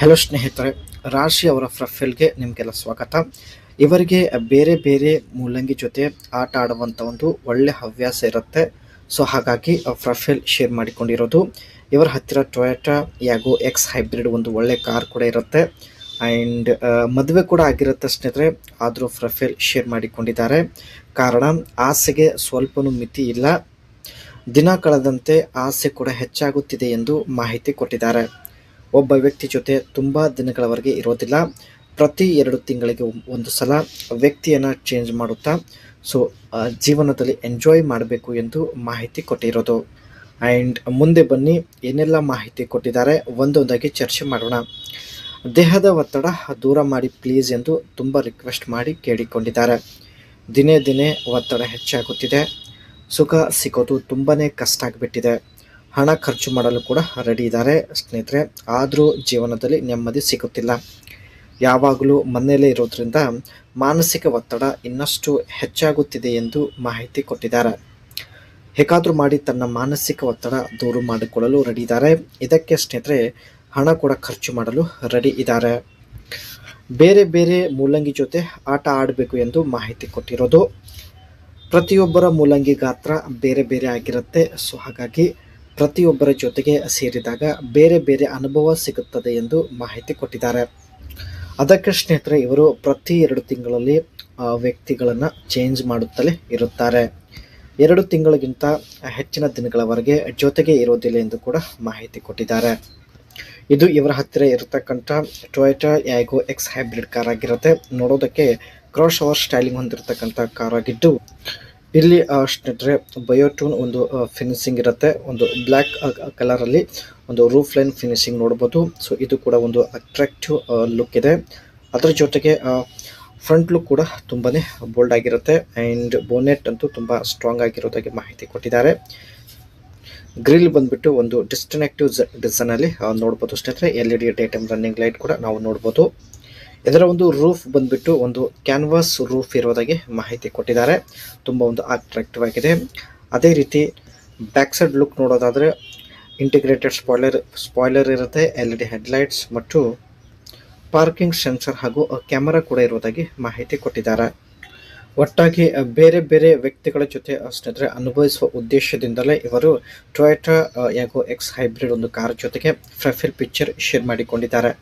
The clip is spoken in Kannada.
ಹಲೋ ಸ್ನೇಹಿತರೆ, ರಾಶಿ ಅವರ ಪ್ರೊಫೈಲ್ಗೆ ನಿಮಗೆಲ್ಲ ಸ್ವಾಗತ. ಇವರಿಗೆ ಬೇರೆ ಬೇರೆ ಮೂಲಂಗಿ ಜೊತೆ ಆಟ ಆಡುವಂಥ ಒಂದು ಒಳ್ಳೆ ಹವ್ಯಾಸ ಇರುತ್ತೆ. ಸೊ ಹಾಗಾಗಿ ಪ್ರೊಫೈಲ್ ಶೇರ್ ಮಾಡಿಕೊಂಡಿರೋದು. ಇವರ ಹತ್ತಿರ ಟೊಯೋಟಾ ಯಾಗೋ ಎಕ್ಸ್ ಹೈಬ್ರಿಡ್ ಒಂದು ಒಳ್ಳೆ ಕಾರ್ ಕೂಡ ಇರುತ್ತೆ. ಆ್ಯಂಡ್ ಮದುವೆ ಕೂಡ ಆಗಿರುತ್ತೆ ಸ್ನೇಹಿತರೆ. ಆದರೂ ಪ್ರೊಫೈಲ್ ಶೇರ್ ಮಾಡಿಕೊಂಡಿದ್ದಾರೆ. ಕಾರಣ ಆಸೆಗೆ ಸ್ವಲ್ಪನೂ ಮಿತಿ ಇಲ್ಲ. ದಿನ ಕಳೆದಂತೆ ಆಸೆ ಕೂಡ ಹೆಚ್ಚಾಗುತ್ತಿದೆ ಎಂದು ಮಾಹಿತಿ ಕೊಟ್ಟಿದ್ದಾರೆ. ಒಬ್ಬ ವ್ಯಕ್ತಿ ಜೊತೆ ತುಂಬ ದಿನಗಳವರೆಗೆ ಇರೋದಿಲ್ಲ. ಪ್ರತಿ 2 ತಿಂಗಳಿಗೆ ಒಂದು ಸಲ ವ್ಯಕ್ತಿಯನ್ನು ಚೇಂಜ್ ಮಾಡುತ್ತಾ ಸೊ ಜೀವನದಲ್ಲಿ ಎಂಜಾಯ್ ಮಾಡಬೇಕು ಎಂದು ಮಾಹಿತಿ ಕೊಟ್ಟಿರೋದು. ಆ್ಯಂಡ್ ಮುಂದೆ ಬನ್ನಿ ಏನೆಲ್ಲ ಮಾಹಿತಿ ಕೊಟ್ಟಿದ್ದಾರೆ ಒಂದೊಂದಾಗಿ ಚರ್ಚೆ ಮಾಡೋಣ. ದೇಹದ ಒತ್ತಡ ದೂರ ಮಾಡಿ ಪ್ಲೀಸ್ ಎಂದು ತುಂಬ ರಿಕ್ವೆಸ್ಟ್ ಮಾಡಿ ಕೇಳಿಕೊಂಡಿದ್ದಾರೆ. ದಿನೇ ದಿನೇ ಒತ್ತಡ ಹೆಚ್ಚಾಗುತ್ತಿದೆ. ಸುಖ ಸಿಗೋದು ತುಂಬಾ ಕಷ್ಟ ಆಗಿಬಿಟ್ಟಿದೆ. ಹಣ ಖರ್ಚು ಮಾಡಲು ಕೂಡ ರೆಡಿ ಇದ್ದಾರೆ ಸ್ನೇಹಿತರೆ. ಆದರೂ ಜೀವನದಲ್ಲಿ ನೆಮ್ಮದಿ ಸಿಗುತ್ತಿಲ್ಲ. ಯಾವಾಗಲೂ ಮನೆಯಲ್ಲೇ ಇರೋದ್ರಿಂದ ಮಾನಸಿಕ ಒತ್ತಡ ಇನ್ನಷ್ಟು ಹೆಚ್ಚಾಗುತ್ತಿದೆ ಎಂದು ಮಾಹಿತಿ ಕೊಟ್ಟಿದ್ದಾರೆ. ಹೇಗಾದರೂ ಮಾಡಿ ತನ್ನ ಮಾನಸಿಕ ಒತ್ತಡ ದೂರ ಮಾಡಿಕೊಳ್ಳಲು ರೆಡಿ ಇದ್ದಾರೆ. ಇದಕ್ಕೆ ಸ್ನೇಹಿತರೆ ಹಣ ಕೂಡ ಖರ್ಚು ಮಾಡಲು ರೆಡಿ ಇದ್ದಾರೆ. ಬೇರೆ ಬೇರೆ ಮೂಲಂಗಿ ಜೊತೆ ಆಟ ಆಡಬೇಕು ಎಂದು ಮಾಹಿತಿ ಕೊಟ್ಟಿರೋದು. ಪ್ರತಿಯೊಬ್ಬರ ಮೂಲಂಗಿ ಗಾತ್ರ ಬೇರೆ ಬೇರೆ ಆಗಿರುತ್ತೆ. ಸೊ ಹಾಗಾಗಿ ಪ್ರತಿಯೊಬ್ಬರ ಜೊತೆಗೆ ಸೇರಿದಾಗ ಬೇರೆ ಬೇರೆ ಅನುಭವ ಸಿಗುತ್ತದೆ ಎಂದು ಮಾಹಿತಿ ಕೊಟ್ಟಿದ್ದಾರೆ. ಅದಕ್ಕೆ ಸ್ನೇಹಿತರೆ ಇವರು ಪ್ರತಿ 2 ತಿಂಗಳಲ್ಲಿ ವ್ಯಕ್ತಿಗಳನ್ನು ಚೇಂಜ್ ಮಾಡುತ್ತಲೇ ಇರುತ್ತಾರೆ. 2 ತಿಂಗಳಿಗಿಂತ ಹೆಚ್ಚಿನ ದಿನಗಳವರೆಗೆ ಜೊತೆಗೆ ಇರೋದಿಲ್ಲ ಎಂದು ಕೂಡ ಮಾಹಿತಿ ಕೊಟ್ಟಿದ್ದಾರೆ. ಇದು ಇವರ ಹತ್ತಿರ ಇರತಕ್ಕಂಥ ಟೊಯೋಟಾ ಯಾಗೋ ಎಕ್ಸ್ ಹೈಬ್ರಿಡ್ ಕಾರ್ ಆಗಿರುತ್ತೆ. ನೋಡೋದಕ್ಕೆ ಕ್ರಾಸ್ ಓವರ್ ಸ್ಟೈಲಿಂಗ್ ಹೊಂದಿರತಕ್ಕಂಥ ಕಾರ್ ಆಗಿದ್ದು, ಇಲ್ಲಿ ಸ್ನೇಹಿತರೆ ಬಯೋಟೋನ್ ಒಂದು ಫಿನಿಶಿಂಗ್ ಇರುತ್ತೆ. ಒಂದು ಬ್ಲ್ಯಾಕ್ ಕಲರಲ್ಲಿ ಒಂದು ರೂಫ್ ಲೈನ್ ಫಿನಿಶಿಂಗ್ ನೋಡ್ಬೋದು. ಸೊ ಇದು ಕೂಡ ಒಂದು ಅಟ್ರಾಕ್ಟಿವ್ ಲುಕ್ ಇದೆ. ಅದರ ಜೊತೆಗೆ ಫ್ರಂಟ್ ಲುಕ್ ಕೂಡ ತುಂಬಾ ಬೋಲ್ಡ್ ಆಗಿರುತ್ತೆ. ಆ್ಯಂಡ್ ಬೋನೆಟ್ ಅಂತೂ ತುಂಬ ಸ್ಟ್ರಾಂಗ್ ಆಗಿರೋದಾಗಿ ಮಾಹಿತಿ ಕೊಟ್ಟಿದ್ದಾರೆ. ಗ್ರಿಲ್ ಬಂದ್ಬಿಟ್ಟು ಒಂದು ಡಿಸ್ಟಿನೆಕ್ಟಿವ್ ಡಿಸೈನಲ್ಲಿ ನೋಡ್ಬೋದು ಸ್ನೇಹಿತರೆ. LED day time running light ಕೂಡ ನಾವು ನೋಡ್ಬೋದು. ಇದರ ಒಂದು ರೂಫ್ ಬಂದ್ಬಿಟ್ಟು ಒಂದು ಕ್ಯಾನ್ವಾಸ್ ರೂಫ್ ಇರೋದಾಗಿ ಮಾಹಿತಿ ಕೊಟ್ಟಿದ್ದಾರೆ. ತುಂಬ ಒಂದು ಅಟ್ರಾಕ್ಟಿವ್ ಆಗಿದೆ. ಅದೇ ರೀತಿ ಬ್ಯಾಕ್ ಸೈಡ್ ಲುಕ್ ನೋಡೋದಾದರೆ ಇಂಟಿಗ್ರೇಟೆಡ್ ಸ್ಪಾಯ್ಲರ್ ಇರುತ್ತೆ. LED ಹೆಡ್ಲೈಟ್ಸ್ ಮತ್ತು ಪಾರ್ಕಿಂಗ್ ಸೆನ್ಸರ್ ಹಾಗೂ ಕ್ಯಾಮರಾ ಕೂಡ ಇರೋದಾಗಿ ಮಾಹಿತಿ ಕೊಟ್ಟಿದ್ದಾರೆ. ಒಟ್ಟಾಗಿ ಬೇರೆ ಬೇರೆ ವ್ಯಕ್ತಿಗಳ ಜೊತೆ ಸ್ನೇಹಿತರೆ ಅನುಭವಿಸುವ ಉದ್ದೇಶದಿಂದಲೇ ಇವರು ಟೊಯೋಟಾ ಯಾಗೋ ಎಕ್ಸ್ ಹೈಬ್ರಿಡ್ ಒಂದು ಕಾರ್ ಜೊತೆಗೆ ಪ್ರೊಫೈಲ್ ಪಿಕ್ಚರ್ ಶೇರ್ ಮಾಡಿಕೊಂಡಿದ್ದಾರೆ.